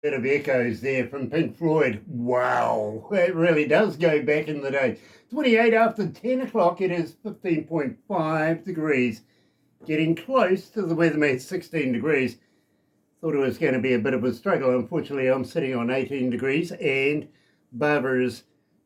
Bit of echoes there from Pink Floyd. Wow, it really does go back in the day. 28 after 10 o'clock, it is 15.5 degrees. Getting close to the weatherman's 16 degrees. Thought it was going to be a bit of a struggle. Unfortunately, I'm sitting on 18 degrees and Barbara is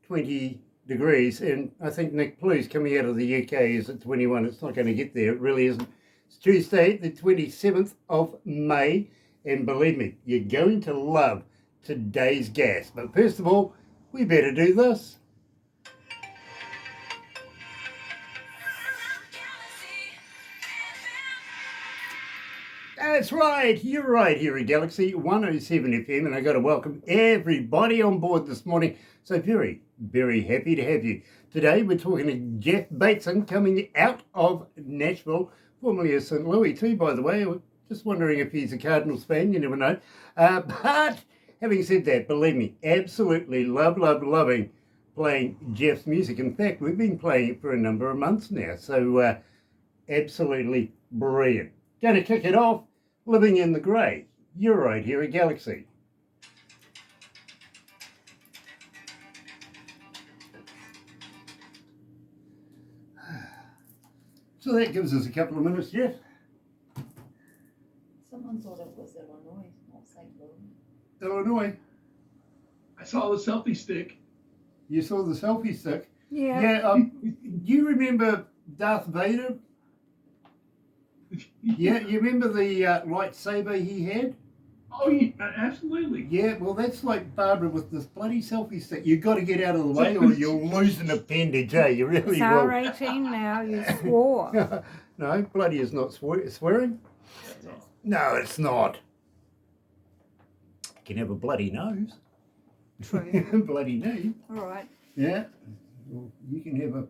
20 degrees. And I think Nick Plu's coming out of the UK is at 21. It's not going to get there. It really isn't. It's Tuesday, the 27th of May. And believe me, you're going to love today's gas. But first of all, we better do this. That's right, you're right here at Galaxy 107 FM, and I got to welcome everybody on board this morning. So very, very happy to have you. Today we're talking to Jeff Batson coming out of Nashville, formerly of St. Louis too, by the way. Just wondering if he's a Cardinals fan, you never know. But having said that, believe me, absolutely loving playing Jeff's music. In fact, we've been playing it for a number of months now, so absolutely brilliant. Going to kick it off, Living in the Grey. You're right here at Galaxy. So that gives us a couple of minutes, Jeff. Someone thought it was Illinois, not St. Louis. Illinois. I saw the selfie stick. You saw the selfie stick? Yeah. Yeah. Do you remember Darth Vader? Yeah, you remember the lightsaber he had? Oh, yeah, absolutely. Yeah, well, that's like Barbara with this bloody selfie stick. You've got to get out of the way or you'll lose an appendage, eh? You really It's will. R18 now, you swore. No, bloody is not swearing. No, it's not. You can have a bloody nose. True. Bloody knee. All right. Yeah. Well, you can have a...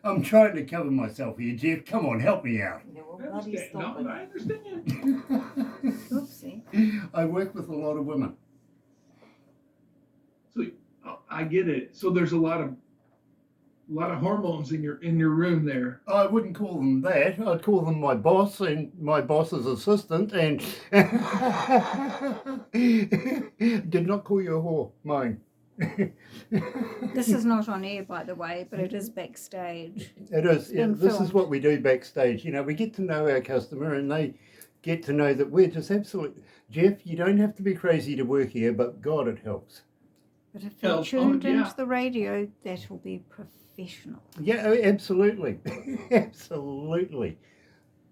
I'm trying to cover myself here, Jeff. Come on, help me out. No, I bloody understand. stop No, it. I understand. Oopsie. I work with a lot of women. So I get it. So there's a lot of hormones in your room there. I wouldn't call them that. I'd call them my boss and my boss's assistant, and did not call you a whore, mine. This is not on air, by the way, but it is backstage. It is. Yeah, been this is filmed. what we do backstage. You know, we get to know our customer, and they get to know that we're just absolute. Jeff, you don't have to be crazy to work here, but God, it helps. But if you're Oh, tuned yeah. into the radio, that will be professional. Yeah, oh, absolutely, absolutely.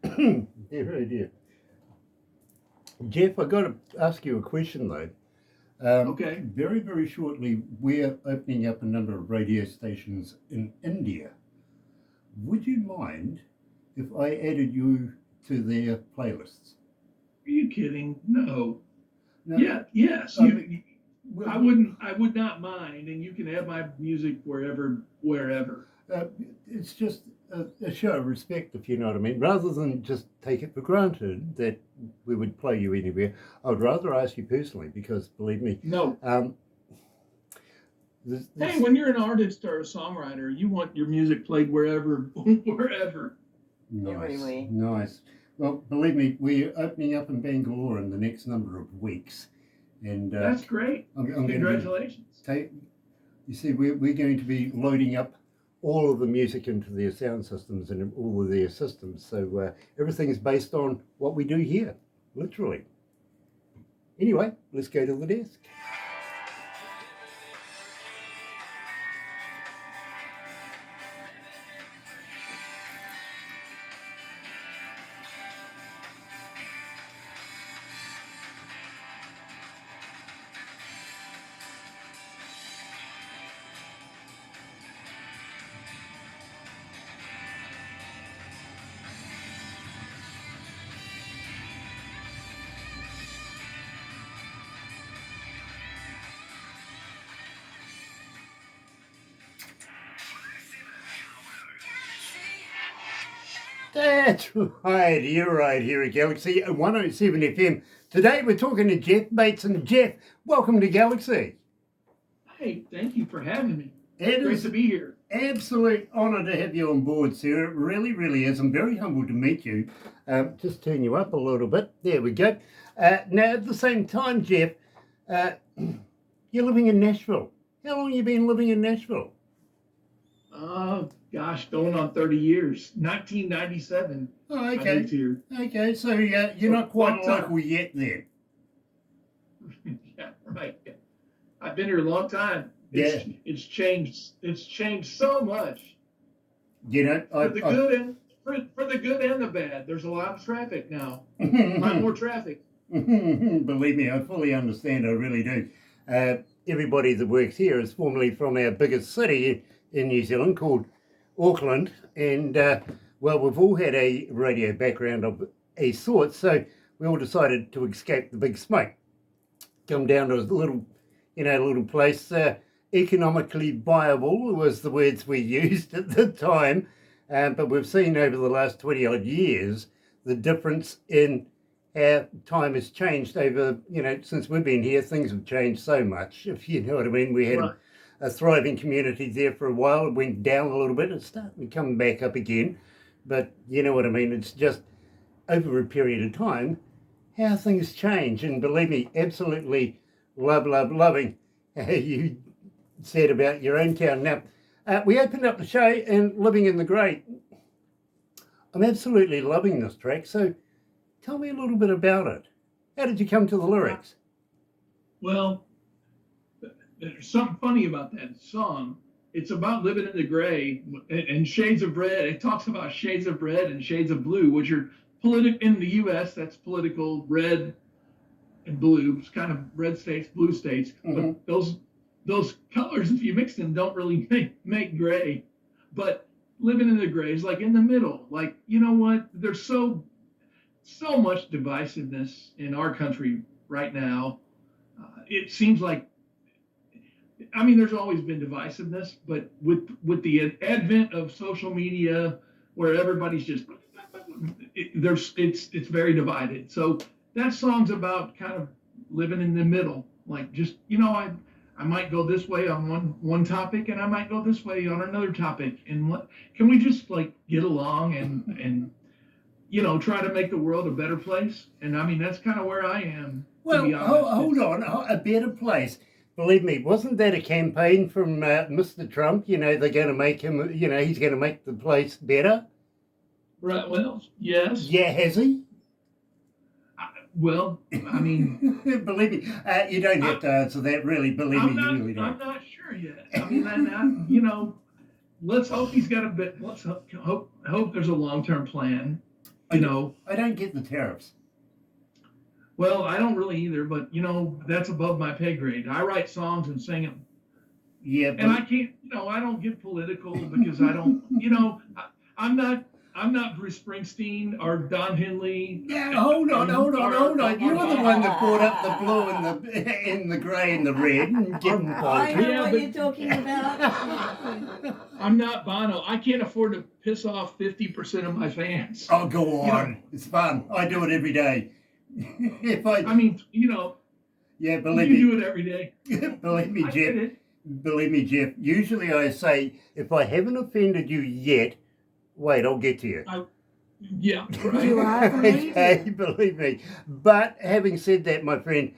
Dear, oh dear. Jeff, I got to ask you a question though. Okay. Very, very shortly, we're opening up a number of radio stations in India. Would you mind if I added you to their playlists? Are you kidding? No. No? Yeah. Yes. Well, I would not mind, and you can have my music wherever. It's just a show of respect, if you know what I mean. Rather than just take it for granted that we would play you anywhere, I would rather ask you personally because, believe me, No. Hey, when you're an artist or a songwriter, you want your music played wherever. Everywhere. Nice. Well, believe me, we're opening up in Bangalore in the next number of weeks, and That's great. I'm going to Congratulations. you see, we're going to be loading up all of the music into their sound systems and all of their systems. So everything's based on what we do here, literally. Anyway, let's go to the desk. That's right, you're right here at Galaxy 107 FM. Today we're talking to Jeff Batson. Jeff, welcome to Galaxy. Hey, thank you for having me. It Great is to be here. absolute honour to have you on board, sir. It really, really is. I'm very humbled to meet you. Just turn you up a little bit. There we go. Now, at the same time, Jeff, you're living in Nashville. How long have you been living in Nashville? Gosh, going on 30 years. 1997. Oh, I okay. moved here. Okay, so you're not quite Long time. local yet then. Yeah, right. I've been here a long time. Yeah. It's changed. It's changed so much. You know, For the good and for the good and the bad. There's a lot of traffic now. A lot more traffic. Believe me, I fully understand. I really do. Everybody that works here is formerly from our biggest city in New Zealand called Auckland, and well, we've all had a radio background of a sort, so we all decided to escape the big smoke. Come down to a little place, economically viable was the words we used at the time, but we've seen over the last 20 odd years the difference in how time has changed over, since we've been here. Things have changed so much, if you know what I mean. We had a thriving community there for a while. It went down a little bit. It's starting to come back up again, but you know what I mean. It's just over a period of time how things change, and believe me, absolutely loving how you said about your own town. Now, we opened up the show and Living in the Grey. I'm absolutely loving this track, so tell me a little bit about it. How did you come to the lyrics? Well, there's something funny about that song. It's about living in the gray and shades of red. It talks about shades of red and shades of blue, which are in the U.S. That's political, red and blue. It's kind of red states, blue states. Mm-hmm. But those colors, if you mix them, don't really make gray. But living in the gray is like in the middle. Like, you know what? There's so much divisiveness in our country right now. It seems like, I mean, there's always been divisiveness, but with the advent of social media, where everybody's just it's very divided. So that song's about kind of living in the middle, like just I might go this way on one topic, and I might go this way on another topic, and can we just like get along and try to make the world a better place? And I mean, that's kind of where I am. Well, hold on, a better place. Believe me, wasn't that a campaign from Mr. Trump? They're going to make him, he's going to make the place better. Right, well, yes. Yeah, has he? Well, I mean... Believe me, you don't have to answer that, really. Believe me, you really don't. I'm not sure yet. I mean, let's hope he's got a bit... Let's hope there's a long-term plan, I don't get the tariffs. Well, I don't really either, but, that's above my pay grade. I write songs and sing them. Yeah, but... And I can't, I don't get political because I don't, I'm not Bruce Springsteen or Don Henley. Yeah, hold on. You're the one that brought up the blue and the grey and the red and getting I know what but you're talking about. I'm not Bono. I can't afford to piss off 50% of my fans. Oh, go on. It's fun. I do it every day. Yeah, believe me. You do it every day. Believe me, Jeff. Believe me, Jeff. Usually I say, if I haven't offended you yet, wait, I'll get to you. Yeah, right. You are Okay, believe me. But having said that, my friend,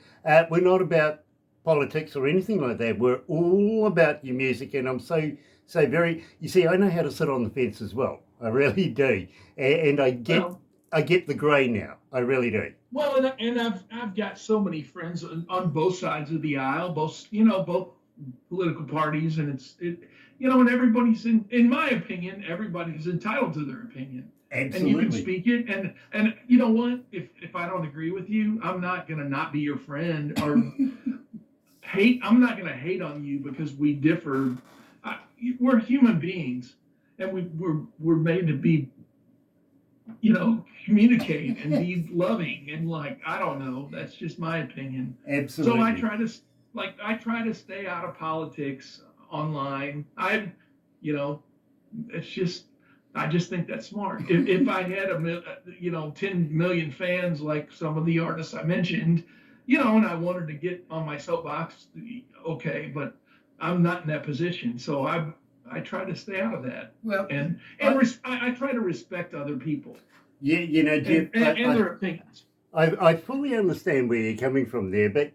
we're not about politics or anything like that. We're all about your music, and I'm so very. You see, I know how to sit on the fence as well. I really do, and I get the grey now. I really do. Well, and I've got so many friends on both sides of the aisle, both political parties, and and everybody's in my opinion, everybody's entitled to their opinion. Absolutely. And you can speak it, and you know what? If I don't agree with you, I'm not gonna not be your friend or hate. I'm not gonna hate on you because we differ. We're human beings, and we're made to be, communicate and be loving, and I don't know. That's just my opinion. Absolutely. So I try to stay out of politics online. I just think that's smart. If I had 10 million fans like some of the artists I mentioned, and I wanted to get on my soapbox, okay, but I'm not in that position. So I try to stay out of that. Well, and I try to respect other people. Yeah, you know, Jeff, and their opinions. I fully understand where you're coming from there, but,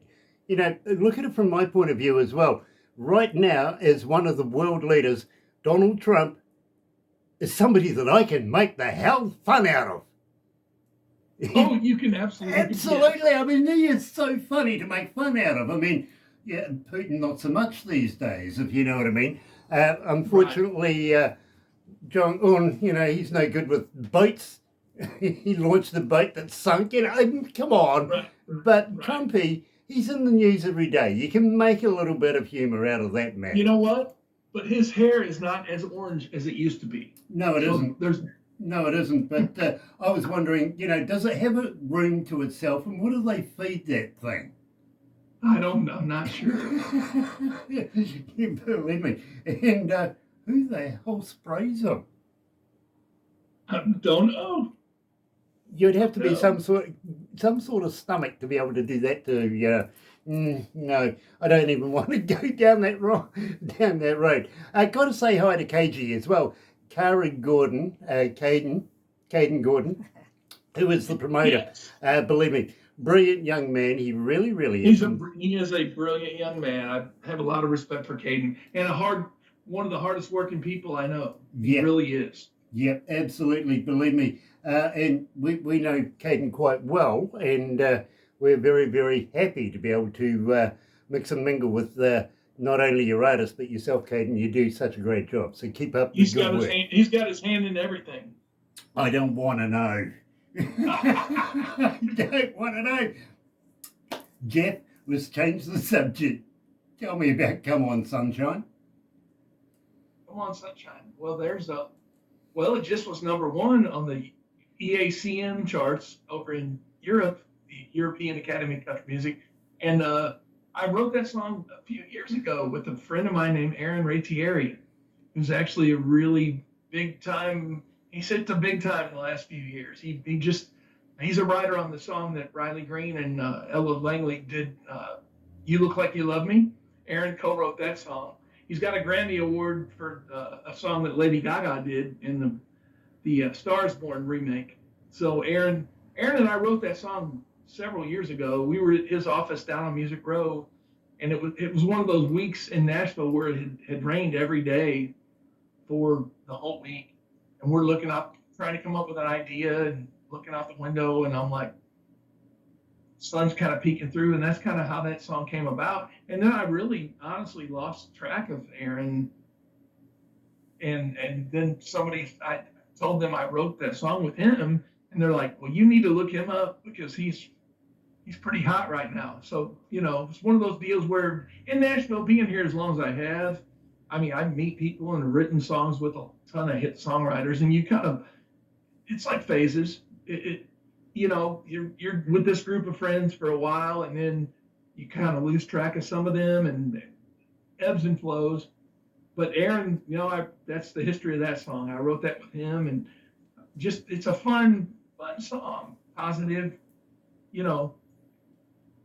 you know, look at it from my point of view as well. Right now, as one of the world leaders, Donald Trump is somebody that I can make the hell fun out of. Oh, you can absolutely. Absolutely. I mean, he is so funny to make fun out of. I mean, yeah, Putin not so much these days, if you know what I mean. Unfortunately, Jong-un, you know, he's no good with boats. He launched a boat that sunk. You know, I mean, come on. Right. But Trumpy, he's in the news every day. You can make a little bit of humour out of that man. You know what? But his hair is not as orange as it used to be. No, it isn't. No, it isn't. But I was wondering, you know, does it have a room to itself? And what do they feed that thing? I don't know. I'm not sure. You believe me. And who the hell sprays them? I don't know. You'd have to be some sort of stomach to be able to do that to no, I don't even want to go down that road. I got to say hi to KG as well, Caden Gordon, who is the promoter. Yes. Believe me, brilliant young man. He really, really He is. is a brilliant young man. I have a lot of respect for Caden, and one of the hardest working people I know. He really is. Yeah, absolutely. Believe me. And we know Caden quite well, and we're very, very happy to be able to mix and mingle with not only your artist, but yourself, Caden. You do such a great job. So keep up the good work. He's got his hand in everything. I don't want to know. I don't want to know. Jeff, let's change the subject. Tell me about Come On Sunshine. Come On Sunshine. Well, it just was #1 on the EACM charts over in Europe, the European Academy of Country Music. And I wrote that song a few years ago with a friend of mine named Aaron Ratieri, who's actually a really big time. He's hit the big time in the last few years. He's a writer on the song that Riley Green and Ella Langley did, You Look Like You Love Me. Aaron co-wrote that song. He's got a Grammy Award for a song that Lady Gaga did in the Stars Born remake. So Aaron and I wrote that song several years ago. We were at his office down on Music Row, and it was one of those weeks in Nashville where it had rained every day for the whole week. And we're looking up, trying to come up with an idea and looking out the window, and I'm like, sun's kind of peeking through, and that's kind of how that song came about. And then I really honestly lost track of Aaron. And then I told them I wrote that song with him, and they're like, well, you need to look him up because he's pretty hot right now. So, you know, it's one of those deals where in Nashville, being here as long as I have, I mean, I meet people and written songs with a ton of hit songwriters, and you kind of, it's like phases. You know, you're with this group of friends for a while, and then you kind of lose track of some of them, and ebbs and flows. But Aaron, you know, that's the history of that song. I wrote that with him, and just, it's a fun song, positive. You know,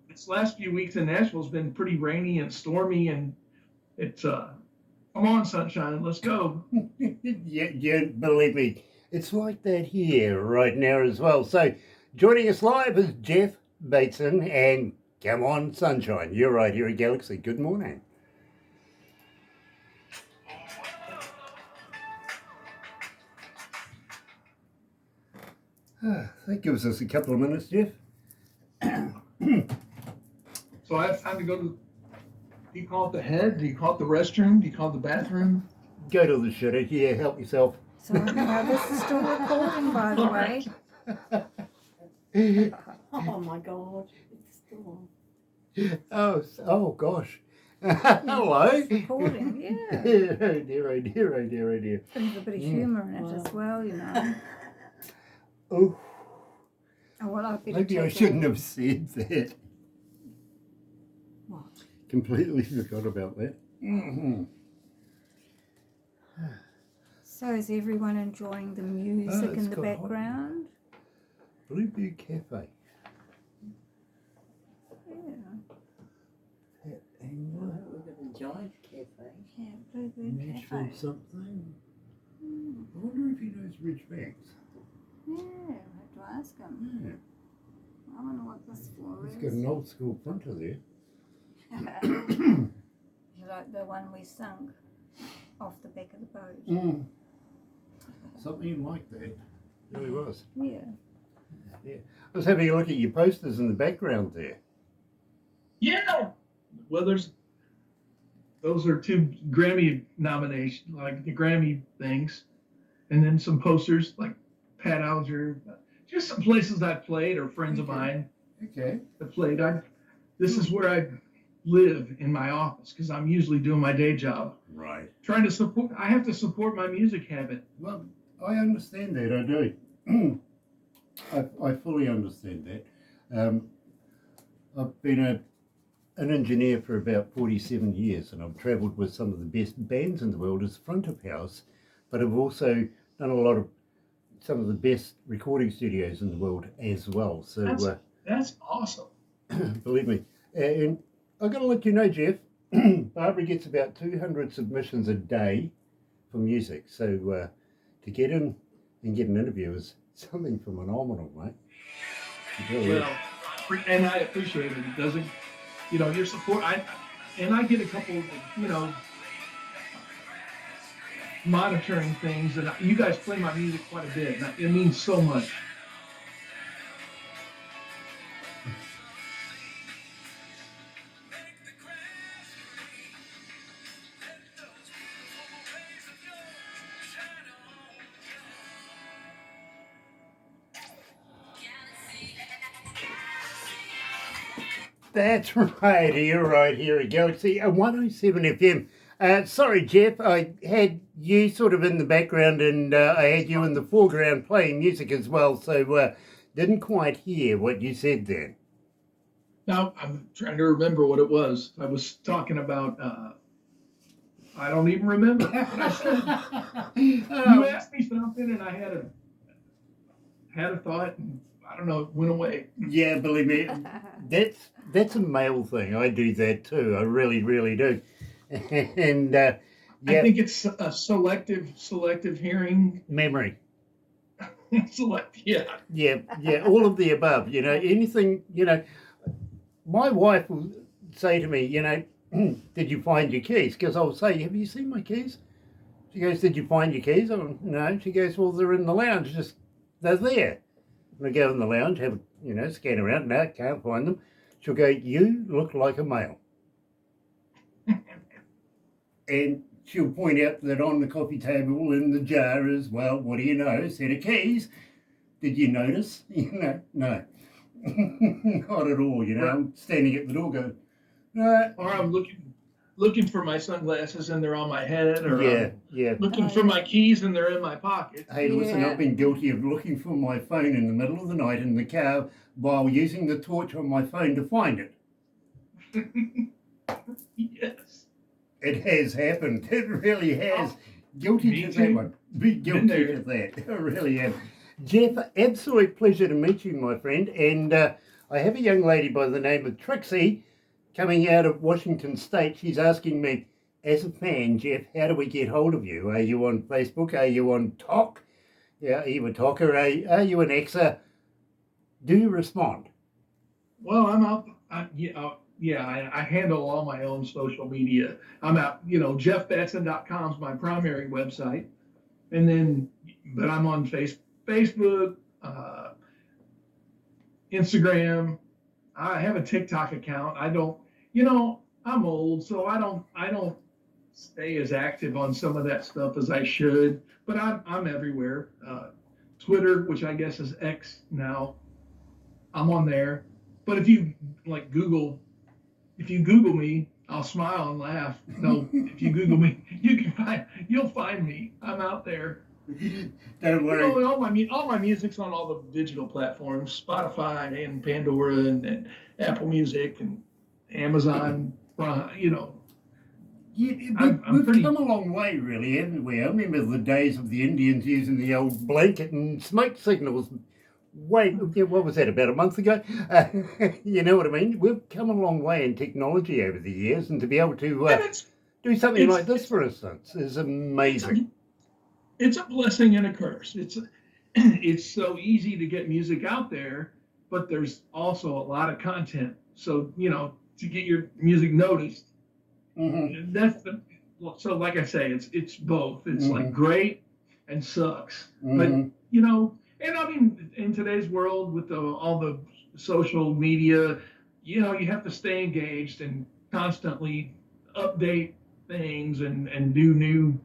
this last few weeks in Nashville has been pretty rainy and stormy, and it's come on, sunshine, let's go. Yeah, believe me, it's like that here right now as well. So joining us live is Jeff Batson and Come On Sunshine. You're right here at Galaxy. Good morning. That gives us a couple of minutes, Jeff. So I have time to go to, do you call it the head? Do you call it the restroom? Do you call it the bathroom? Go to the shrt. Yeah, help yourself. So now this is still recording, by the way. Oh my God. It's still on. Oh gosh. Hello. It's recording, yeah. Oh dear, oh dear, oh dear, oh dear. Brings a bit of humour in it as well, you know. Oh, Oh, well, I'd better maybe I take shouldn't have said that. What? Completely forgot about that. So is everyone enjoying the music it's in the got hot. background? Bluebird Cafe. Yeah. That Angler. We've got a giant cafe. Yeah, Bluebird Nashville Cafe. something. I wonder if he knows Ridge Banks. Yeah. ask him. Yeah. I wonder what this for It's is. got an old school printer there. Like the one we sung off the back of the boat. Mm. Something like that. It really was. Yeah. Yeah. I was having a look at your posters in the background there. Yeah. Well, those are 2 Grammy nominations, like the Grammy things, and then some posters like Pat Alger, just some places I've played or friends of mine Okay. have played. This is where I live in my office because I'm usually doing my day job. Right. I have to support my music habit. Well, I understand that. I do. I fully understand that. I've been an engineer for about 47 years, and I've travelled with some of the best bands in the world as front of house, but I've also done a lot of some of the best recording studios in the world as well. So That's awesome. believe me. And I've got to let you know, Jeff, Barbara gets about 200 submissions a day for music. So to get in and get an interview is something phenomenal, mate. It really is. Well, and I appreciate it. It doesn't, your support. I get a couple, monitoring things, and you guys play my music quite a bit. And it means so much. That's right, here at Galaxy 107 FM. Sorry, Jeff, I had you sort of in the background and I had you in the foreground playing music as well, so didn't quite hear what you said then. Now, I'm trying to remember what it was. I was talking about, I don't even remember what I said. You asked me something and I had a thought, and I don't know, it went away. Yeah, believe me, that's a male thing. I do that too. I really, really do. And yeah. I think it's a selective hearing. Memory. Yeah. Yeah, all of the above. Anything, my wife will say to me, did you find your keys? Because I'll say, have you seen my keys? She goes, did you find your keys? Oh, no. She goes, well, they're in the lounge. They're there. And I go in the lounge, have a, scan around. No, can't find them. She'll go, you look like a male. And she'll point out that on the coffee table in the jar as well, what do you know, a set of keys. Did you notice? No. Not at all, I'm standing at the door going, no. Or I'm looking for my sunglasses and they're on my head, or yeah. looking for my keys and they're in my pocket. Hey, listen, I've been guilty of looking for my phone in the middle of the night in the car while using the torch on my phone to find it. Yes. It has happened. It really has. Oh, Guilty to that one. Be guilty to that. I really am. Jeff, absolute pleasure to meet you, my friend. And I have a young lady by the name of Trixie coming out of Washington State. She's asking me, as a fan, Jeff, how do we get hold of you? Are you on Facebook? Are you on Talk? Yeah, are you a talker? Are you an Xer? Do you respond? Well, I'm out. I handle all my own social media. I'm out, jeffbatson.com is my primary website. But I'm on Facebook, Instagram. I have a TikTok account. I don't, I'm old, so I don't stay as active on some of that stuff as I should, but I'm everywhere. Twitter, which I guess is X now, I'm on there. But if you Google me, I'll smile and laugh. No, if you Google me, you'll find me. I'm out there. Don't worry. All my music's on all the digital platforms, Spotify and Pandora and Apple Music and Amazon. We've come a long way, really, haven't we? I remember the days of the Indians using the old blanket and smoke signals. What was that, about a month ago? You know what I mean? We've come a long way in technology over the years, and to be able to do something like this, for instance, is amazing. It's a blessing and a curse. it's so easy to get music out there, but there's also a lot of content. So, to get your music noticed, Mm-hmm. that's the so like I say, it's both. It's like Mm-hmm. great and sucks. But Mm-hmm. and I mean in today's world with all the social media, you have to stay engaged and constantly update things and do new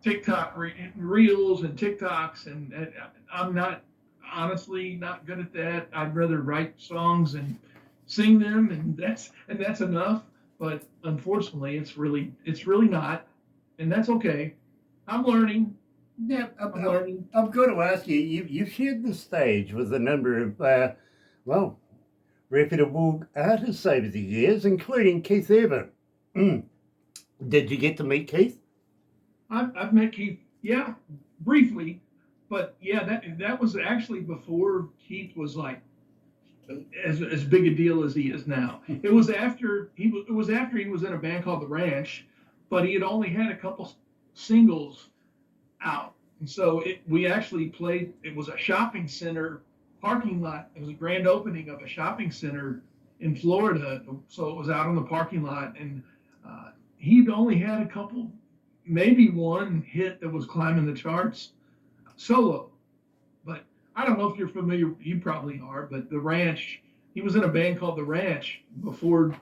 TikTok reels and TikToks, and I'm not honestly not good at that. I'd rather write songs and sing them, and that's enough. But unfortunately, it's really not, and that's okay. I'm learning. Now, I'm learning. I've got to ask you, you've shared the stage with a number of, well, reputable artists over the years, including Keith Urban. Mm. Did you get to meet Keith? I've met Keith, yeah, briefly, but yeah, that was actually before Keith was like as big a deal as he is now. It was after he was in a band called The Ranch, but he had only had a couple singles out, and so we actually played. It was a shopping center parking lot. It was a grand opening of a shopping center in Florida, so it was out on the parking lot, and he'd only had a couple, maybe one hit that was climbing the charts solo. But I don't know if you're familiar. You probably are. But the Ranch, he was in a band called the Ranch before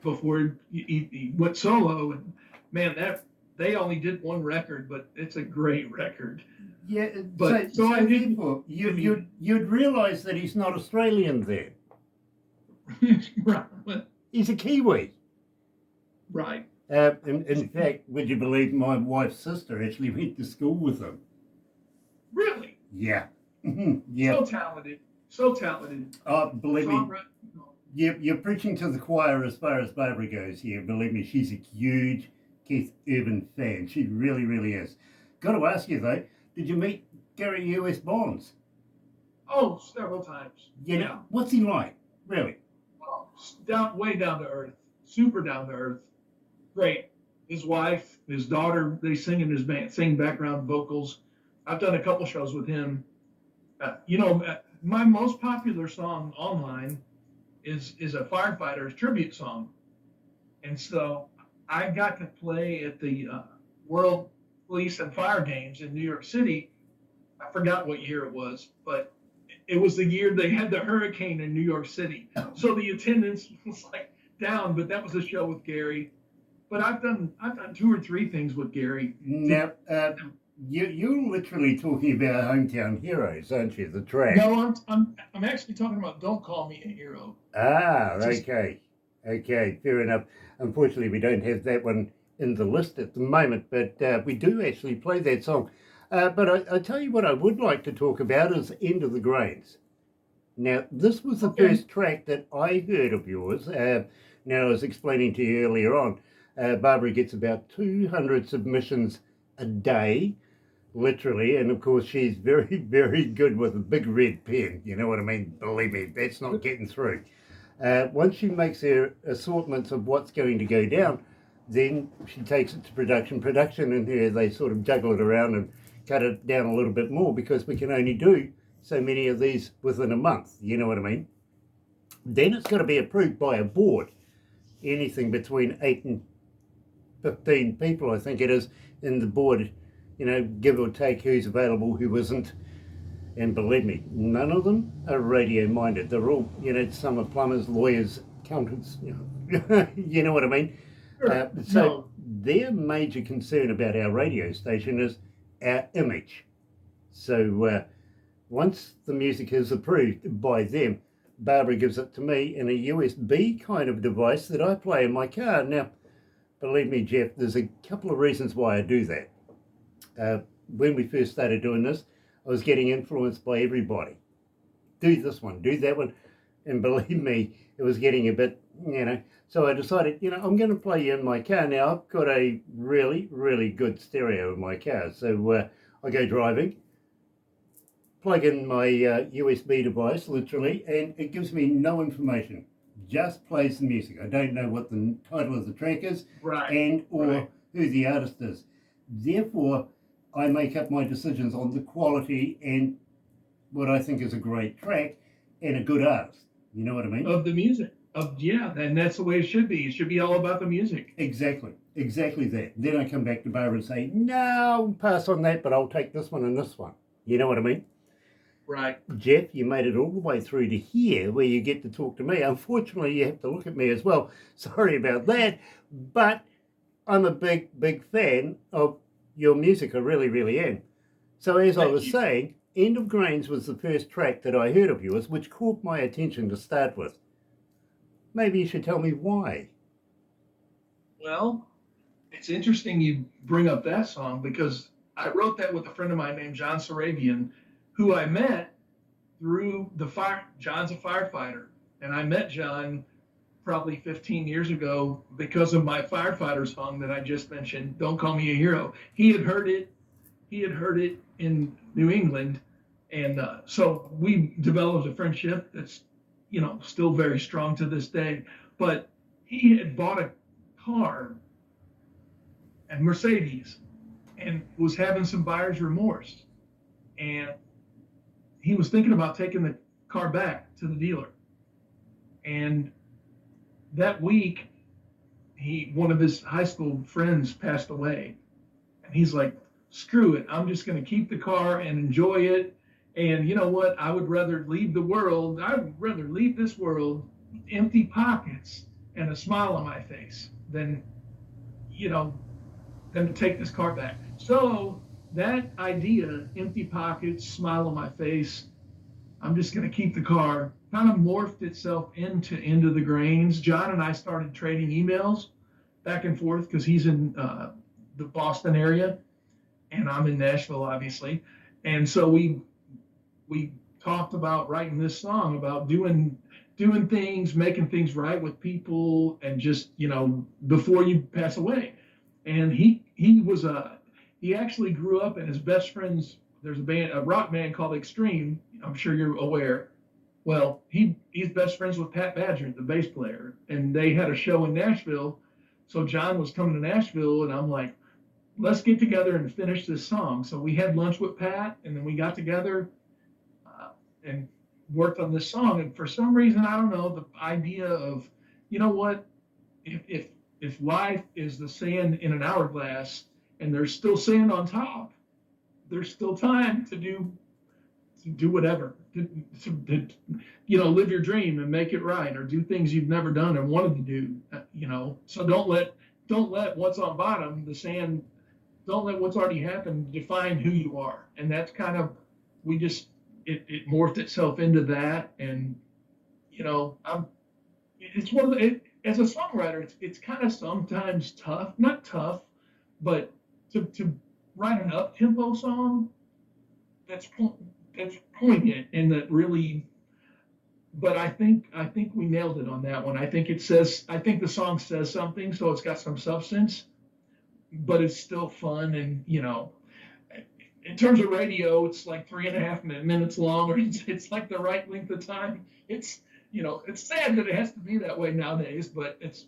he went solo, and man, that they only did one record, but it's a great record. Yeah, But so I didn't. therefore, you'd realise that he's not Australian then. Right, He's a Kiwi. right. In fact, would you believe my wife's sister actually went to school with him? Really, Yeah. Yeah. so talented, so talented. Believe me, Songwriter. you're preaching to the choir as far as Barbara goes here. Believe me, she's a huge Keith Urban fan. She really, really is. Got to ask you though, did you meet Gary U.S. Bonds? Oh, several times. Yeah. What's he like? Really? Oh, way down to earth, super down to earth. Great. His wife, his daughter, they sing in his band, sing background vocals. I've done a couple shows with him. My most popular song online is a firefighter's tribute song, and so I got to play at the World Police and Fire Games in New York City. I forgot what year it was, but it was the year they had the hurricane in New York City, so the attendance was like down. But that was a show with Gary. But I've done two or three things with Gary. Now, you're literally talking about Hometown Heroes, aren't you? The track. No, I'm actually talking about Don't Call Me a Hero. Ah, okay. Okay, fair enough. Unfortunately, we don't have that one in the list at the moment, but we do actually play that song. But I tell you what I would like to talk about is End of the Grains. Now, this was the first track that I heard of yours. Now, I was explaining to you earlier on, Barbara gets about 200 submissions a day, literally, and of course she's very, very good with a big red pen. You know what I mean? Believe me, that's not getting through. Once she makes her assortments of what's going to go down, then she takes it to production. Production in here, they sort of juggle it around and cut it down a little bit more because we can only do so many of these within a month. You know what I mean? Then it's got to be approved by a board. Anything between 8 and 15 people, I think it is, in the board, give or take who's available, who isn't. And believe me, none of them are radio minded. They're all, some are plumbers, lawyers, accountants, you know what I mean? Sure. So their major concern about our radio station is our image. So once the music is approved by them, Barbara gives it to me in a USB kind of device that I play in my car. Now, believe me, Jeff, there's a couple of reasons why I do that. When we first started doing this, I was getting influenced by everybody. Do this one, do that one. And believe me, it was getting a bit, So I decided, I'm going to play you in my car. Now, I've got a really, really good stereo in my car. So I go driving, plug in my USB device, literally, and it gives me no information. Just plays the music. I don't know what the title of the track is or who the artist is. Therefore, I make up my decisions on the quality and what I think is a great track and a good artist. You know what I mean? Of the music. And that's the way it should be. It should be all about the music. Exactly that. Then I come back to Barbara and say, no, pass on that, but I'll take this one and this one. You know what I mean? Right. Jeff, you made it all the way through to here where you get to talk to me. Unfortunately, you have to look at me as well. Sorry about that. But I'm a big fan of your music. I really, really am. So as I was saying, End of Grains was the first track that I heard of yours, which caught my attention to start with. Maybe you should tell me why. Well, it's interesting you bring up that song because I wrote that with a friend of mine named John Sarabian, who I met through the fire. John's a firefighter, and I met John probably 15 years ago because of my firefighter song that I just mentioned, Don't Call Me a Hero. He had heard it in New England, and so we developed a friendship that's still very strong to this day. But he had bought a car, a Mercedes, and was having some buyer's remorse, and he was thinking about taking the car back to the dealer. And that week, one of his high school friends passed away, and he's like, screw it, I'm just going to keep the car and enjoy it. And you know what? I would rather leave this world with empty pockets and a smile on my face than to take this car back. So that idea, empty pockets, smile on my face, I'm just going to keep the car, kind of morphed itself into End of the Grains. John and I started trading emails back and forth because he's in the Boston area and I'm in Nashville, obviously. And so we talked about writing this song about doing things, making things right with people, and just before you pass away. And he actually grew up, and his best friends, there's a rock band called Extreme. I'm sure you're aware. Well, he's best friends with Pat Badger, the bass player, and they had a show in Nashville. So John was coming to Nashville, and I'm like, let's get together and finish this song. So we had lunch with Pat, and then we got together and worked on this song. And for some reason, I don't know, the idea of, if life is the sand in an hourglass and there's still sand on top, there's still time to do whatever, to live your dream and make it right, or do things you've never done and wanted to do, So don't let what's on bottom, the sand, don't let what's already happened define who you are. And that's kind of, it morphed itself into that. And, it's one of as a songwriter, it's kind of sometimes tough, not tough, but to write an up-tempo song that's poignant and that really, but I think we nailed it on that one. I think the song says something, so it's got some substance, but it's still fun. And, in terms of radio, it's like 3.5 minutes long, or it's like the right length of time. It's sad that it has to be that way nowadays, but it's,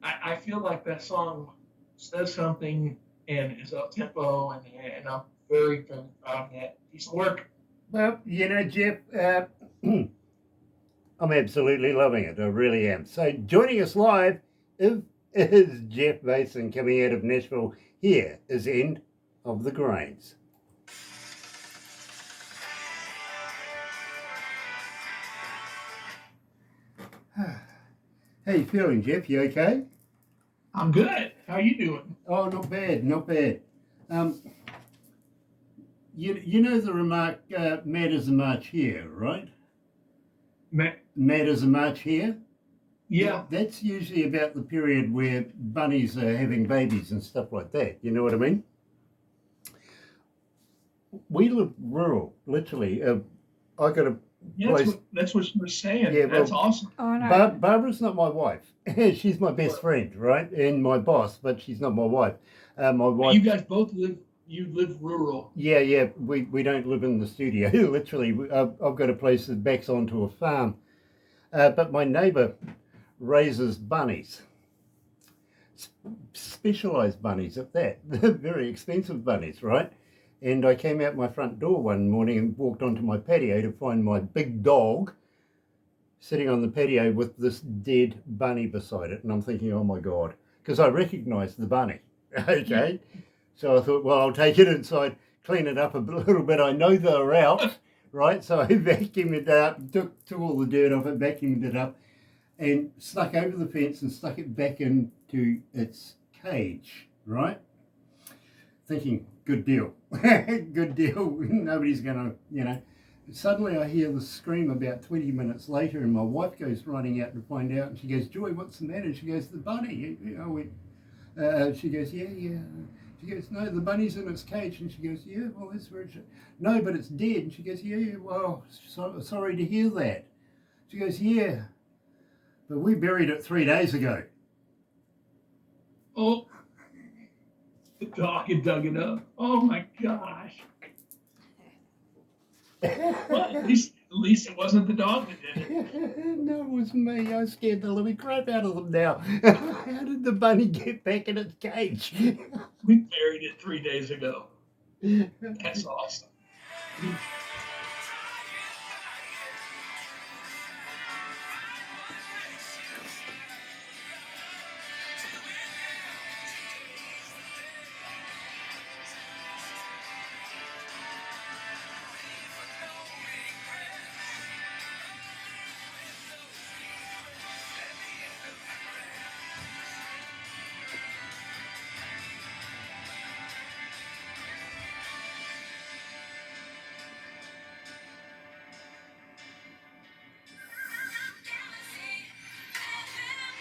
I feel like that song says something and is up tempo, and I'm very, very proud of that piece of work. Well, Jeff, I'm absolutely loving it. I really am. So joining us live is Jeff Batson, coming out of Nashville. Here is End of the Grains. How you feeling, Jeff? You okay? I'm good. How you doing? Oh, not bad, not bad. You know the remark, mad as a March here, right? Mad as a March here? Yeah. That's usually about the period where bunnies are having babies and stuff like that. You know what I mean? We live rural, literally. I got a place. That's what she was saying. Yeah, that's awesome. Oh, no. Barbara's not my wife. She's my best friend, right? And my boss, but she's not my wife. My wife. You guys both live rural. Yeah. We don't live in the studio. Literally, I've got a place that backs onto a farm. But my neighbour raises bunnies. Specialised bunnies at that. Very expensive bunnies, right? And I came out my front door one morning and walked onto my patio to find my big dog sitting on the patio with this dead bunny beside it. And I'm thinking, oh my God, because I recognised the bunny. Okay. So I thought, well, I'll take it inside, clean it up a little bit. I know they're out, right? So I vacuumed it out, took all the dirt off it, vacuumed it up, and stuck over the fence and stuck it back into its cage, right? Thinking, good deal, good deal. Nobody's going to, Suddenly I hear the scream about 20 minutes later, and my wife goes running out to find out, and she goes, Joy, what's the matter? She goes, the bunny. I went, she goes, yeah. She goes, no, the bunny's in its cage. And she goes, yeah, well, that's where it's... No, but it's dead. And she goes, yeah, well, sorry to hear that. She goes, yeah, but we buried it 3 days ago. Oh, the dog had dug it up. Oh my gosh. Well, at least it wasn't the dog that did it. No, it was me. I scared the living crap out of them now. How did the bunny get back in its cage? We buried it 3 days ago. That's awesome.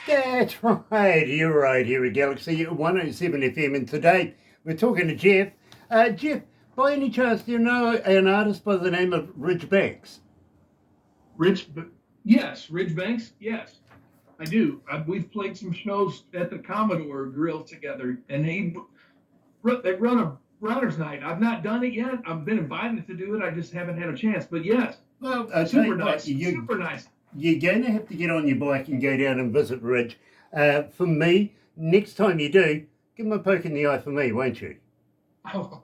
That's right. You're right here at Galaxy 107 FM, and today we're talking to Jeff. Jeff, by any chance, do you know an artist by the name of Ridge Banks? Yes, Ridge Banks, yes, I do. We've played some shows at the Commodore Grill together, and they run a runner's night. I've not done it yet. I've been invited to do it. I just haven't had a chance. But yes, Well, super nice. Super nice. You're going to have to get on your bike and go down and visit Ridge. For me, next time you do, give him a poke in the eye for me, won't you? Oh,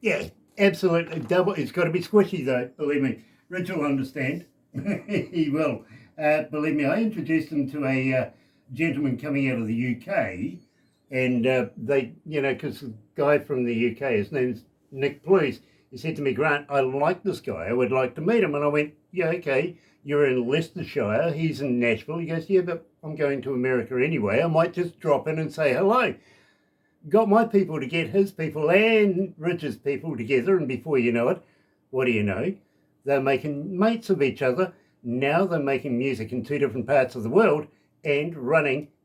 Yeah, absolutely. Double. It's got to be squishy though. Believe me, Ridge will understand. He will. Believe me, I introduced him to a gentleman coming out of the UK, and they, because the guy from the UK, his name's Nick Please. He said to me, Grant, I like this guy. I would like to meet him. And I went, yeah, okay. You're in Leicestershire. He's in Nashville. He goes, yeah, but I'm going to America anyway. I might just drop in and say hello. Got my people to get his people and Rich's people together, and before you know it, what do you know? They're making mates of each other. Now they're making music in two different parts of the world and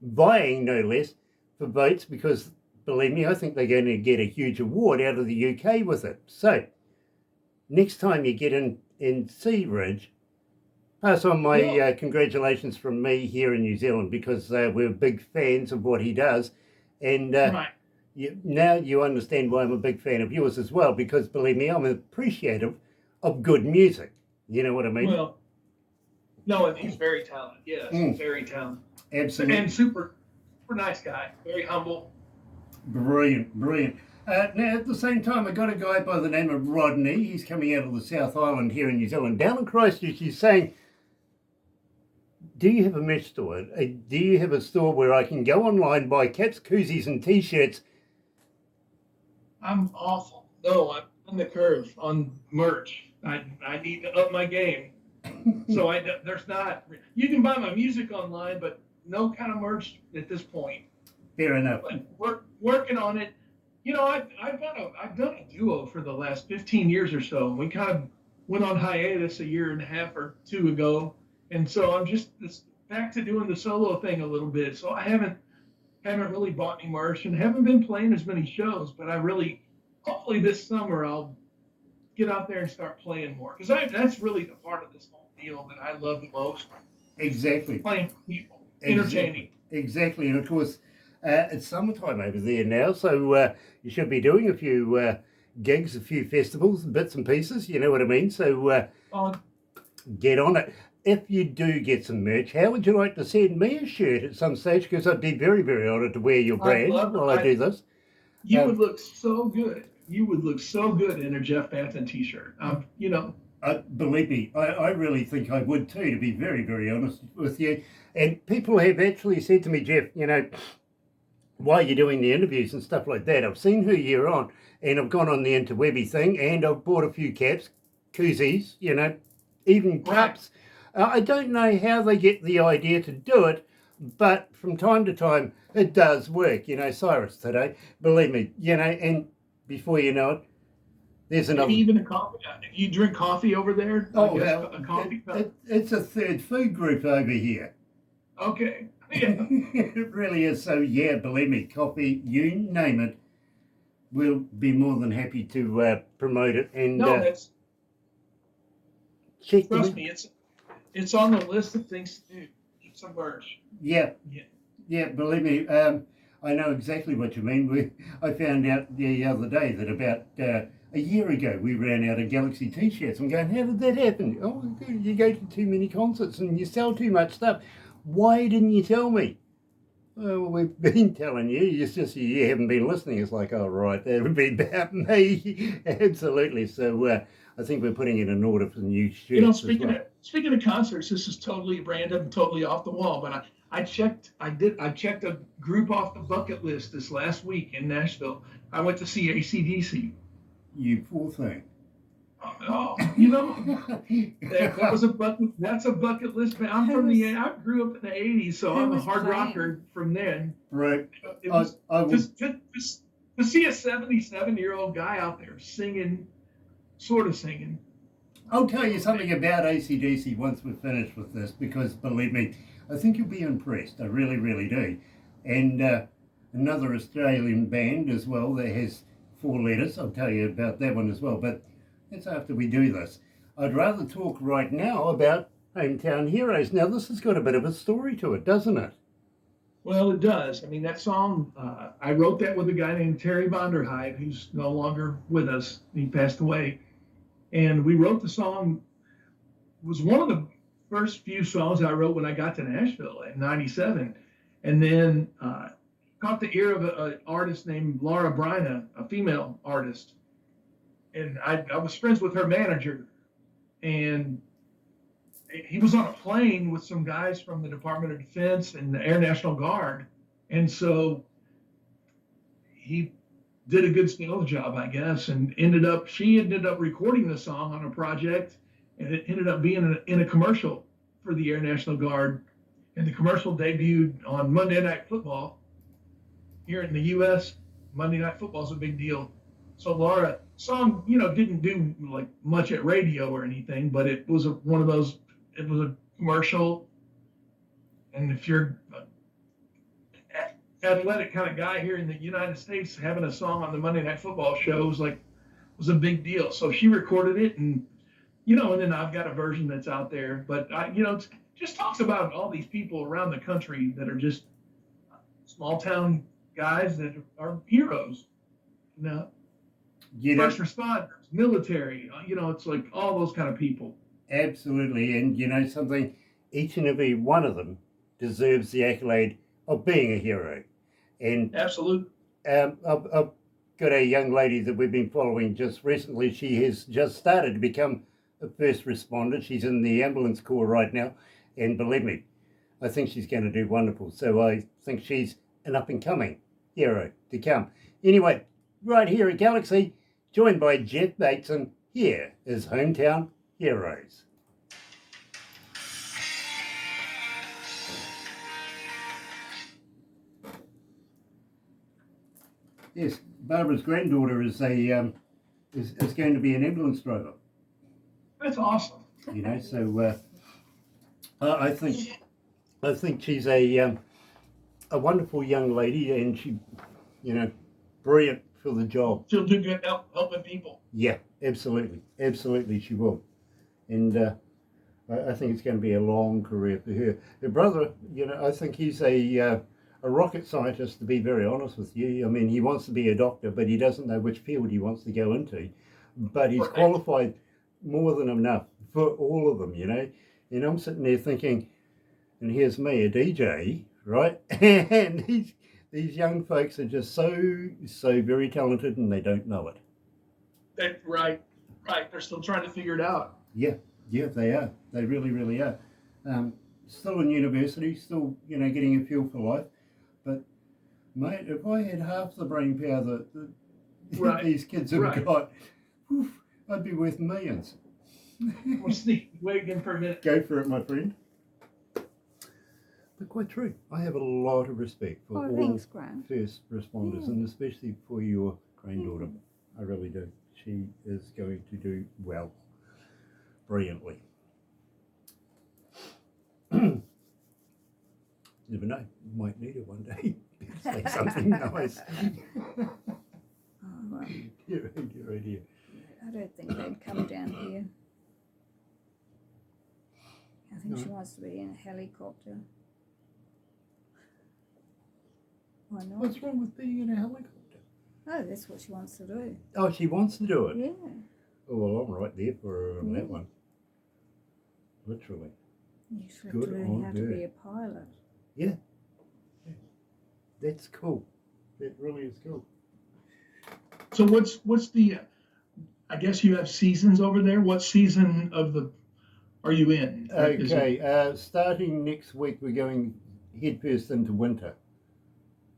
buying no less, for boats, because believe me, I think they're going to get a huge award out of the UK with it. So next time you get in and see Ridge, pass on my congratulations from me here in New Zealand, because we're big fans of what he does. And right. Now you understand why I'm a big fan of yours as well, because believe me, I'm appreciative of good music. You know what I mean? Well, no, and he's very talented. Yes, very talented. Absolutely. And super nice guy. Very humble. Brilliant. Now, at the same time, I got a guy by the name of Rodney. He's coming out of the South Island here in New Zealand. Down in Christchurch, he's saying, do you have a merch store? Do you have a store where I can go online, buy caps, koozies, and T-shirts? I'm awful. No, I'm on the curve on merch. I need to up my game. So there's not. You can buy my music online, but no kind of merch at this point. Fair enough. But we're working on it. I've done a duo for the last 15 years or so. We kind of went on hiatus a year and a half or two ago, and so I'm just back to doing the solo thing a little bit. So I haven't really bought any merch and haven't been playing as many shows. But hopefully this summer I'll get out there and start playing more, because that's really the part of this whole deal that I love the most. Exactly. Playing for people, entertaining. Exactly, and of course, it's summertime over there now, so you should be doing a few gigs, a few festivals, bits and pieces, you know what I mean? So get on it. If you do get some merch, how would you like to send me a shirt at some stage? Because I'd be very, very honoured to wear your brand while I do this. You would look so good. you would look so good in a Jeff Batson t-shirt. You know, Believe me, I really think I would too, to be very, very honest with you. And people have actually said to me, Jeff, while you're doing the interviews and stuff like that, I've seen who you're on, and I've gone on the interwebby thing, and I've bought a few caps, koozies, even cups. I don't know how they get the idea to do it, but from time to time, it does work. Cyrus today, believe me, and before you know it, there's another. Even a coffee. You drink coffee over there? Oh, well, a coffee cup. It's a third food group over here. Okay. Yeah. It really is. So, yeah, believe me, coffee, you name it, we'll be more than happy to promote it. And no, check trust me, it's on the list of things to do. Get some merch. Yeah, believe me, I know exactly what you mean. I found out the other day that about a year ago we ran out of Galaxy t-shirts. I'm going, how did that happen? Oh, you go to too many concerts and you sell too much stuff. Why didn't you tell me? Oh, well, we've been telling you. It's just you haven't been listening. It's like, oh, right, that would be about me. Absolutely. So I think we're putting it in order for new shirts. Speaking of concerts, this is totally random, totally off the wall. But I checked a group off the bucket list this last week in Nashville. I went to see AC/DC. You poor thing. Oh, that's a bucket list. I grew up in the '80s, so I'm a hard rocker from then. Right. It was to see a 77-year-old guy out there singing, sort of singing. I'll tell you something about AC/DC once we're finished with this, because believe me, I think you'll be impressed. I really, really do. And another Australian band as well that has 4 letters. I'll tell you about that one as well. But that's after we do this. I'd rather talk right now about Hometown Heroes. Now, this has got a bit of a story to it, doesn't it? Well, it does. I mean, that song, I wrote that with a guy named Terry Vonderhyde, who's no longer with us. He passed away. And we wrote the song. It was one of the first few songs I wrote when I got to Nashville in '97. And then caught the ear of an artist named Laura Bryna, a female artist. And I was friends with her manager, and he was on a plane with some guys from the Department of Defense and the Air National Guard. And so he did a good sales job, I guess, and she ended up recording the song on a project, and it ended up being in a commercial for the Air National Guard. And the commercial debuted on Monday Night Football. Here in the U.S., Monday Night Football is a big deal. So Laura, song, didn't do like much at radio or anything, but it was it was a commercial. And if you're an athletic kind of guy here in the United States, having a song on the Monday Night Football show was a big deal. So she recorded it, and and then I've got a version that's out there. But it just talks about all these people around the country that are just small town guys that are heroes. First responders, military, it's like all those kind of people. Absolutely. And something, each and every one of them deserves the accolade of being a hero. And absolutely. I've got a young lady that we've been following just recently. She has just started to become a first responder. She's in the ambulance corps right now. And believe me, I think she's going to do wonderful. So I think she's an up-and-coming hero to come. Anyway, right here at Galaxy, joined by Jeff Batson, here is Hometown Heroes. Yes, Barbara's granddaughter is going to be an ambulance driver. That's awesome. So I think she's a wonderful young lady, and she, brilliant for the job. She'll do good helping people. Yeah, absolutely she will. And I think it's going to be a long career for her. Her brother, I think he's a rocket scientist, to be very honest with you. I mean, he wants to be a doctor, but he doesn't know which field he wants to go into. But he's qualified more than enough for all of them, And I'm sitting there thinking, and here's me, a DJ, right? And these young folks are just so very talented, and they don't know it. Right. They're still trying to figure it out. Yeah, they are. They really, really are. Still in university, still, getting a feel for life. But, mate, if I had half the brain power that Right. these kids have Right. got, oof, I'd be worth millions. We'll sneak. Wait again for a minute. Go for it, my friend. But quite true. I have a lot of respect for all thanks, Graham. first responders, Yeah. and especially for your granddaughter. I really do. She is going to do well, brilliantly. Never know. Might need her one day. Say something nice. Oh, well, Dear. I don't think they'd come down here. I think she wants to be in a helicopter. Why not? What's wrong with being in a helicopter? Oh, that's what she wants to do. Oh, she wants to do it. Yeah. Oh, well, I'm right there for her on Yeah. that one. Literally. You should have Good to learn on how to her. be a pilot. Yeah. That's cool. That really is cool. So what's the? I guess you have seasons over there. What season are you in? Is it- Okay, starting next week, we're going headfirst into winter.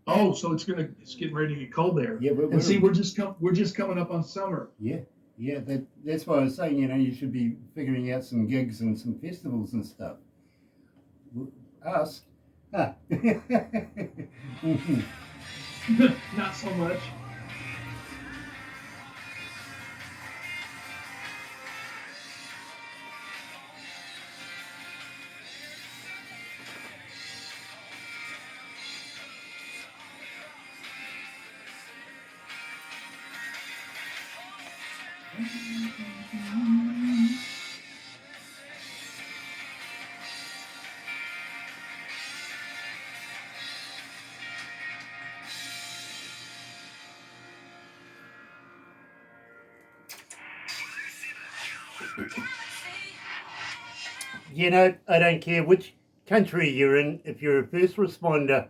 Oh, so it's getting ready to get cold there. Yeah, And see, we're just coming up on summer. Yeah, that's why I was saying, you should be figuring out some gigs and some festivals and stuff. Us? Ah. Not so much. I don't care which country you're in, if you're a first responder,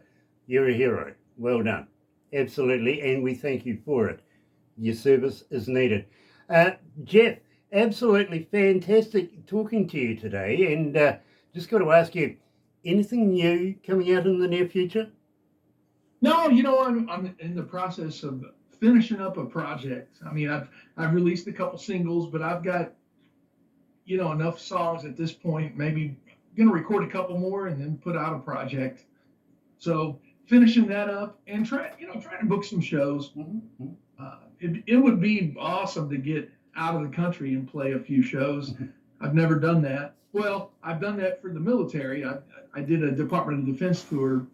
you're a hero. Well done. Absolutely, and we thank you for it. Your service is needed. Jeff, absolutely fantastic talking to you today, and just got to ask you, anything new coming out in the near future? No, I'm in the process of finishing up a project. I mean, I've released a couple singles, but I've got enough songs at this point. Maybe gonna record a couple more and then put out a project. So finishing that up and trying to book some shows. Mm-hmm. It would be awesome to get out of the country and play a few shows. I've never done that. Well, I've done that for the military. I did a Department of Defense tour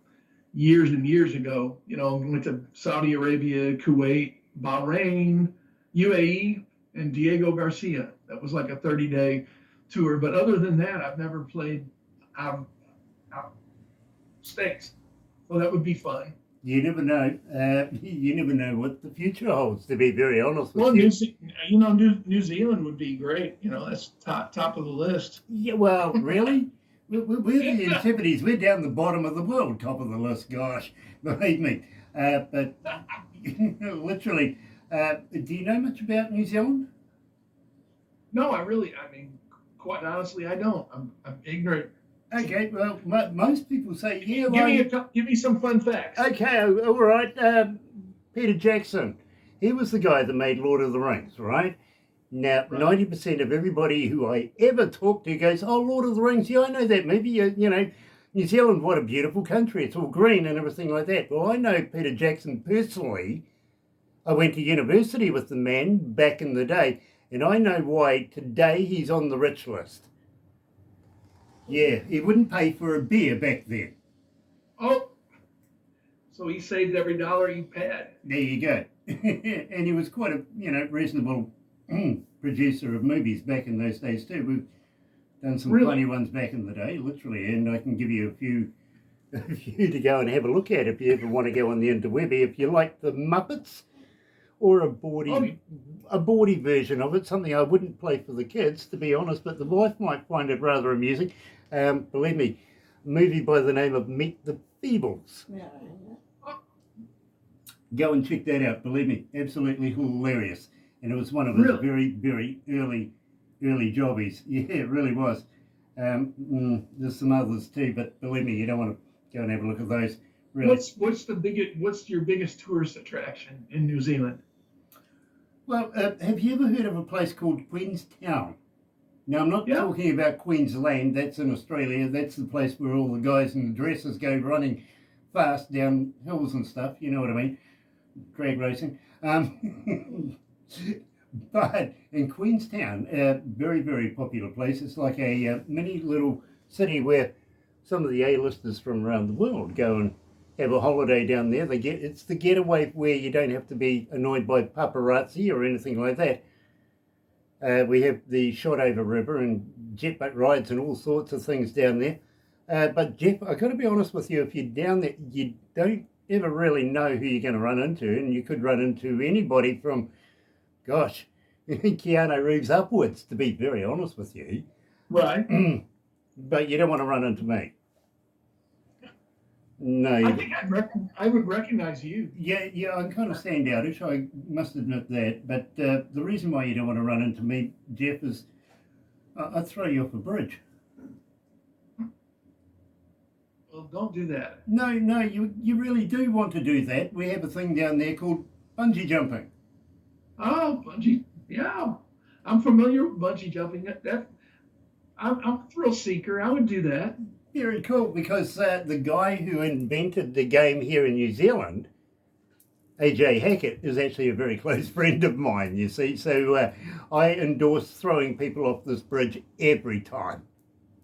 years and years ago. Went to Saudi Arabia, Kuwait, Bahrain, UAE, and Diego Garcia. That was like a 30-day tour. But other than that, I've never played out states. So that would be fun. You never know. You never know what the future holds, to be very honest with Well, you. New Zealand would be great. That's top of the list. Yeah, well, really? We're the Antipodes. We're down the bottom of the world, top of the list, gosh. Believe me. But literally, do you know much about New Zealand? No, quite honestly, I don't. I'm ignorant. Okay, well, most people say, yeah, Give me some fun facts. Okay, all right. Peter Jackson, he was the guy that made Lord of the Rings, right? Now, Right. 90% of everybody who I ever talk to goes, oh, Lord of the Rings, yeah, I know that movie. New Zealand, what a beautiful country. It's all green and everything like that. Well, I know Peter Jackson personally. I went to university with the man back in the day, and I know why today he's on the rich list. Yeah, he wouldn't pay for a beer back then. Oh, so he saved every dollar he had. There you go. And he was quite a reasonable producer of movies back in those days too. We've done some funny ones back in the day, literally, and I can give you a few to go and have a look at if you ever want to go on the interwebby. If you like the Muppets or a bawdy version of it, something I wouldn't play for the kids, to be honest, but the wife might find it rather amusing. Believe me, a movie by the name of Meet the Feebles. Yeah. Go and check that out, believe me, absolutely hilarious. And it was one of his Really? very, very early jobbies. Yeah, it really was. There's some others too, but believe me, you don't want to go and have a look at those. Really. What's your biggest tourist attraction in New Zealand? Well, have you ever heard of a place called Queenstown? Now, I'm not Yeah. talking about Queensland. That's in Australia. That's the place where all the guys in the dresses go running fast down hills and stuff. You know what I mean? Drag racing. But in Queenstown, a very, very popular place. It's like a mini little city where some of the A-listers from around the world go and have a holiday down there. It's the getaway where you don't have to be annoyed by paparazzi or anything like that. We have the Short River and jet boat rides and all sorts of things down there. But Jeff, I've got to be honest with you, if you're down there, you don't ever really know who you're going to run into, and you could run into anybody from, gosh, Keanu Reeves upwards, to be very honest with you. Right. But you don't want to run into me. No. I think I would recognize you. Yeah, I'm kind of standoutish, I must admit that. But the reason why you don't want to run into me, Jeff, is I'd throw you off a bridge. Well, don't do that. No, you really do want to do that. We have a thing down there called bungee jumping. Oh, bungee. Yeah. I'm familiar with bungee jumping. I'm a thrill seeker. I would do that. Very cool, because the guy who invented the game here in New Zealand, AJ Hackett, is actually a very close friend of mine, you see. So I endorse throwing people off this bridge every time.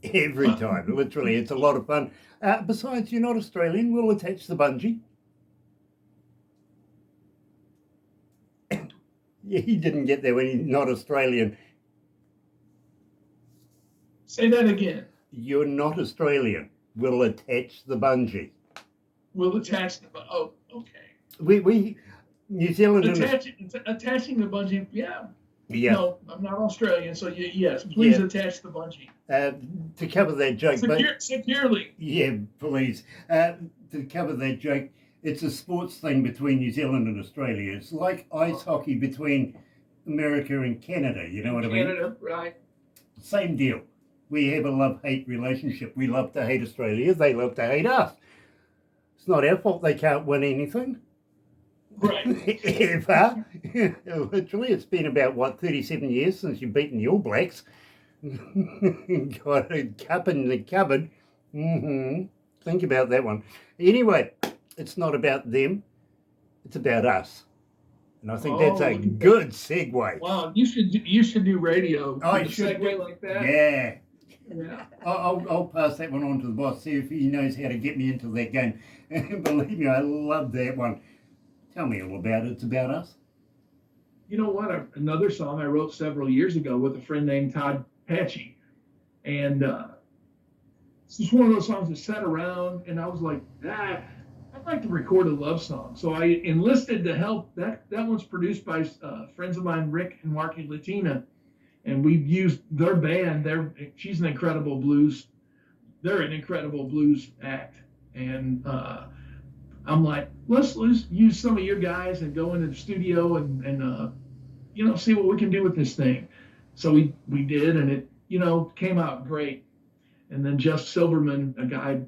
Every time. Literally, it's a lot of fun. Besides, you're not Australian. We'll attach the bungee. Yeah, he didn't get there when he's not Australian. Say that again. You're not Australian. We'll attach the bungee. We'll attach the. Oh, okay. We New Zealand. Attaching the bungee. Yeah. Yeah. No, I'm not Australian, so yes, please Yeah. attach the bungee. To cover that joke, Securely. Yeah, please. To cover that joke, it's a sports thing between New Zealand and Australia. It's like ice hockey between America and Canada. You know what I mean? Canada, right? Same deal. We have a love-hate relationship. We love to hate Australia. They love to hate us. It's not our fault they can't win anything. Right. Ever. Literally, it's been about, 37 years since you've beaten the All Blacks. Got a cup in the cupboard. Think about that one. Anyway, it's not about them. It's about us. And I think that's a good segue. Wow, you should do radio. I should segue like that. Yeah. Yeah. I'll pass that one on to the boss, see if he knows how to get me into that game. Believe me, I love that one. Tell me all about it. It's about us. You know what? Another song I wrote several years ago with a friend named Todd Patchy. And it's just one of those songs that sat around, and I was like, I'd like to record a love song. So I enlisted the help. That one's produced by friends of mine, Rick and Marky Latina. And we've used their band. She's an incredible blues. They're an incredible blues act. And I'm like, let's use some of your guys and go into the studio and see what we can do with this thing. So we did, and it came out great. And then Jeff Silverman, a guy,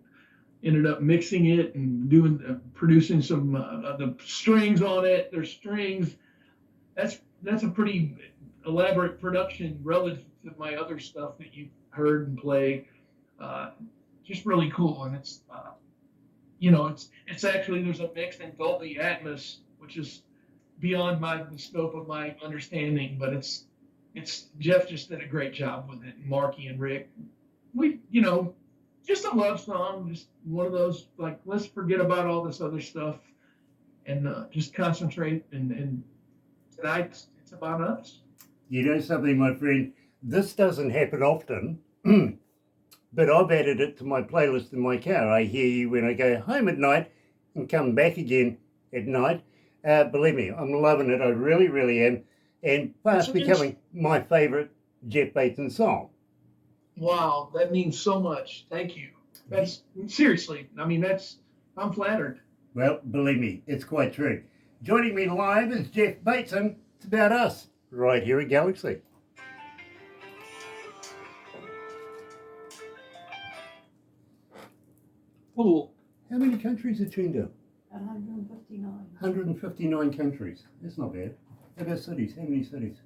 ended up mixing it and producing some the strings on it. There's strings. That's a pretty elaborate production relative to my other stuff that you've heard and played. Just really cool, and it's it's actually, there's a mix in Dolby Atmos, which is beyond the scope of my understanding, but it's Jeff just did a great job with it. Marky and Rick, we just a love song, just one of those, like, let's forget about all this other stuff and just concentrate. And tonight it's about us. You know something, my friend? This doesn't happen often, but I've added it to my playlist in my car. I hear you when I go home at night and come back again at night. Believe me, I'm loving it. I really, really am. And fast becoming my favourite Jeff Batson song. Wow, that means so much. Thank you. That's seriously, I'm flattered. Well, believe me, it's quite true. Joining me live is Jeff Batson. It's about us. right here at Galaxy. Cool. How many countries are tuned in? 159. 159 countries. That's not bad. How about cities? How many cities?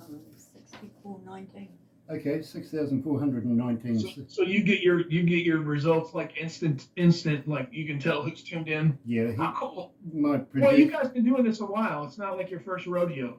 6419. Okay, 6,419. So you get your results like instant, like you can tell who's tuned in. Yeah, How cool. my Well, you guys been doing this a while. It's not like your first rodeo.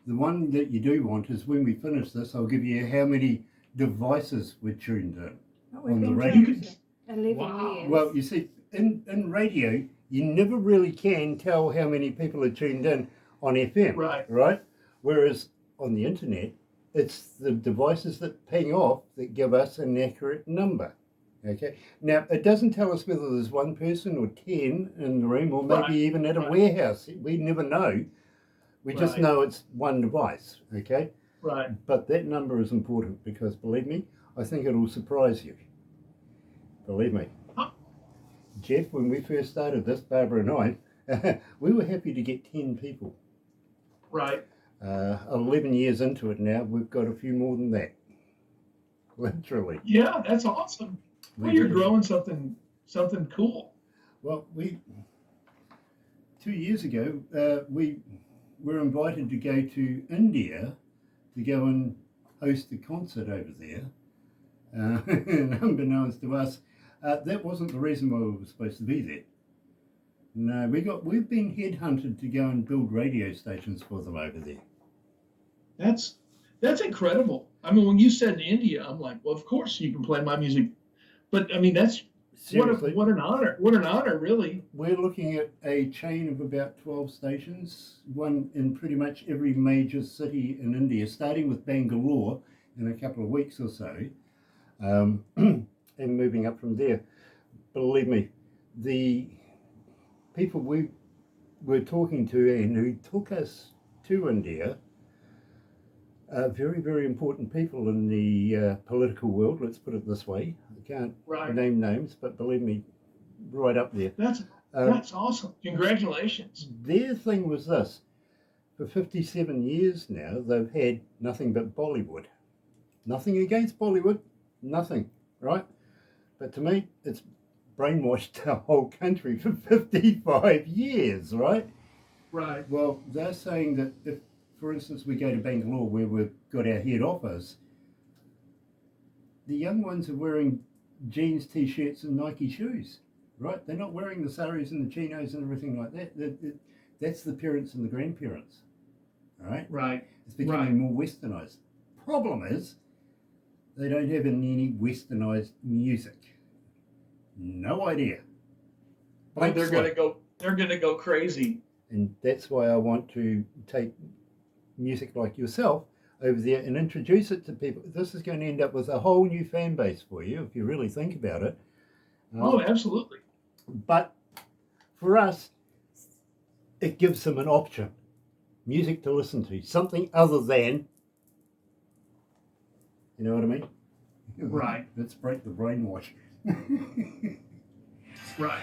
The one that you do want is when we finish this, I'll give you how many devices were tuned in. What we've On the been radio. doing for 11 Wow. years. Well, you see, in radio, you never really can tell how many people are tuned in on FM. Right. Whereas on the internet, it's the devices that ping off that give us an accurate number. Okay. Now, it doesn't tell us whether there's one person or 10 in the room, or maybe Right. even at a warehouse. We never know. We just Right. know it's one device. Okay. Right. But that number is important because, believe me, I think it'll surprise you. Believe me. Huh? Jeff, when we first started this, Barbara and I, we were happy to get 10 people. Right. 11 years into it now, we've got a few more than that. Literally. Yeah, that's awesome. Well, you're growing something cool. Well, 2 years ago, we were invited to go to India to go and host a concert over there. And unbeknownst to us, that wasn't the reason why we were supposed to be there. No, we've been headhunted to go and build radio stations for them over there. That's incredible. I mean, when you said India, I'm like, well, of course you can play my music. But I mean, that's Seriously, what an honor. What an honor, really. we're looking at a chain of about 12 stations, one in pretty much every major city in India, starting with Bangalore in a couple of weeks or so, and moving up from there. Believe me, the people we were talking to and who took us to India are very, very important people in the political world, let's put it this way. I can't name names, but believe me, right up there. That's awesome. Congratulations. Their thing was this. For 57 years now, they've had nothing but Bollywood. Nothing against Bollywood, nothing, right? But to me, it's brainwashed the whole country for 55 years, right? Right. Well, they're saying that if, for instance, we go to Bangalore where we've got our head office, the young ones are wearing jeans, t-shirts and Nike shoes, right? They're not wearing the saris and the chinos and everything like that. That's the parents and the grandparents, all right? Right. It's becoming more westernized. Problem is, they don't have any westernized music. No idea. But they're gonna go crazy. And that's why I want to take music like yourself over there and introduce it to people. This is going to end up with a whole new fan base for you if you really think about it. Oh, absolutely. But for us, it gives them an option. Music to listen to. Something other than, you know what I mean? Right. Let's break the brainwash. Right.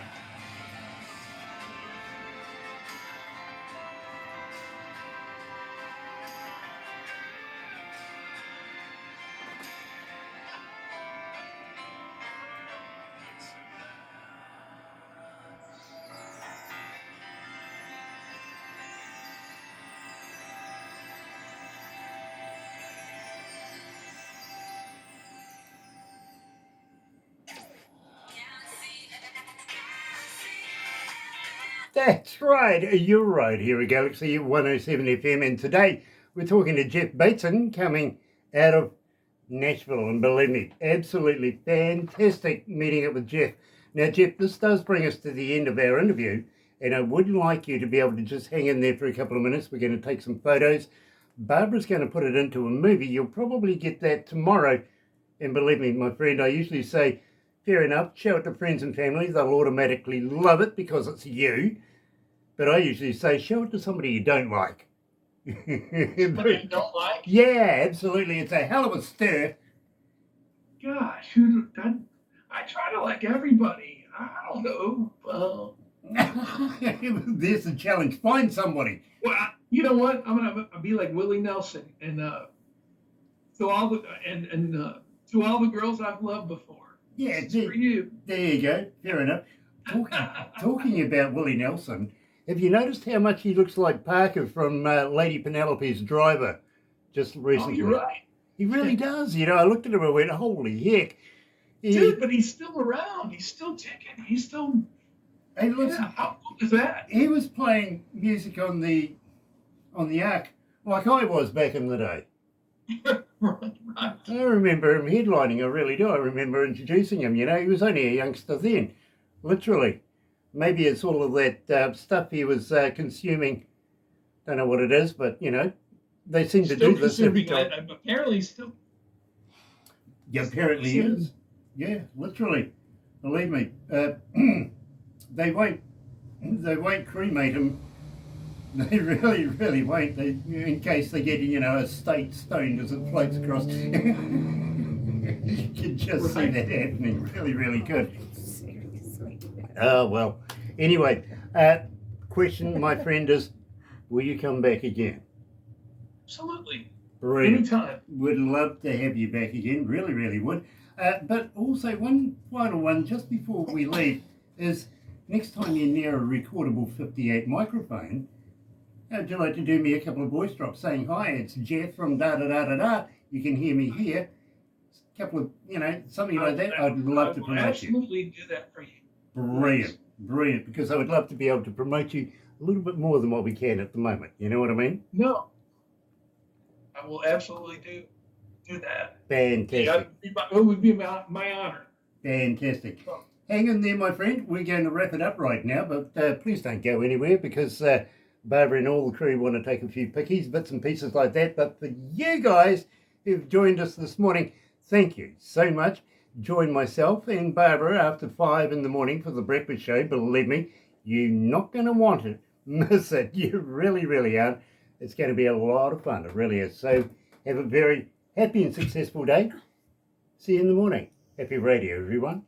That's right, you're right here at Galaxy 107 FM, and today we're talking to Jeff Batson coming out of Nashville, and believe me, absolutely fantastic meeting up with Jeff. Now Jeff, this does bring us to the end of our interview, and I would like you to be able to just hang in there for a couple of minutes. We're going to take some photos. Barbara's going to put it into a movie. You'll probably get that tomorrow, and believe me, my friend, I usually say, fair enough, show it to friends and family. They'll automatically love it because it's you. But I usually say, show it to somebody you don't like. Somebody you don't like? Yeah, absolutely. It's a hell of a stir. Gosh, I try to like everybody. I don't know. There's the challenge. Find somebody. Well, You know what? I'll be like Willie Nelson, and to all the to all the girls I've loved before. Yeah, It's for you. there you go. Fair enough. Talking about Willie Nelson, have you noticed how much he looks like Parker from Lady Penelope's Driver just Oh, recently? you're right, He really does. You know, I looked at him and went, holy heck. dude. But he's still around. He's still ticking. He's still. Hey, listen, Yeah, how cool is that? he was playing music on the Ark like I was back in the day. Right. I remember him headlining, I really do. I remember introducing him, you know. He was only a youngster then, literally. Maybe it's all of that stuff he was consuming. Don't know what it is, but, you know, they seem to Still do this every consuming. time. Apparently, still. Yeah, apparently he is. Yeah, literally. Believe me. They won't cremate him. They really won't. In case they get, you know, a state stoned as it floats across. You can just see that happening. Really good. Seriously. Oh, well. Anyway, question, my friend, is will you come back again? Absolutely. Brilliant. Anytime. Would love to have you back again. Really would. But also, one final one just before we leave is next time you're near a recordable 58 microphone, would you like to do me a couple of voice drops saying, hi, it's Jeff from da-da-da-da-da. You can hear me here. A couple of, you know, something like that. I'd love to promote you. Absolutely do that for you. Brilliant. Because I would love to be able to promote you a little bit more than what we can at the moment. You know what I mean? No. I will absolutely do that. Fantastic. Yeah, it would be my honor. Fantastic. Hang in there, my friend. We're going to wrap it up right now, but please don't go anywhere because Barbara and all the crew want to take a few pickies, bits and pieces like that. But for you guys who've joined us this morning, thank you so much. Join myself and Barbara after 5 in the morning for the breakfast show. Believe me, you're not going to want to miss it. You really aren't. It's going to be a lot of fun. It really is. So have a very happy and successful day. See you in the morning. Happy radio, everyone.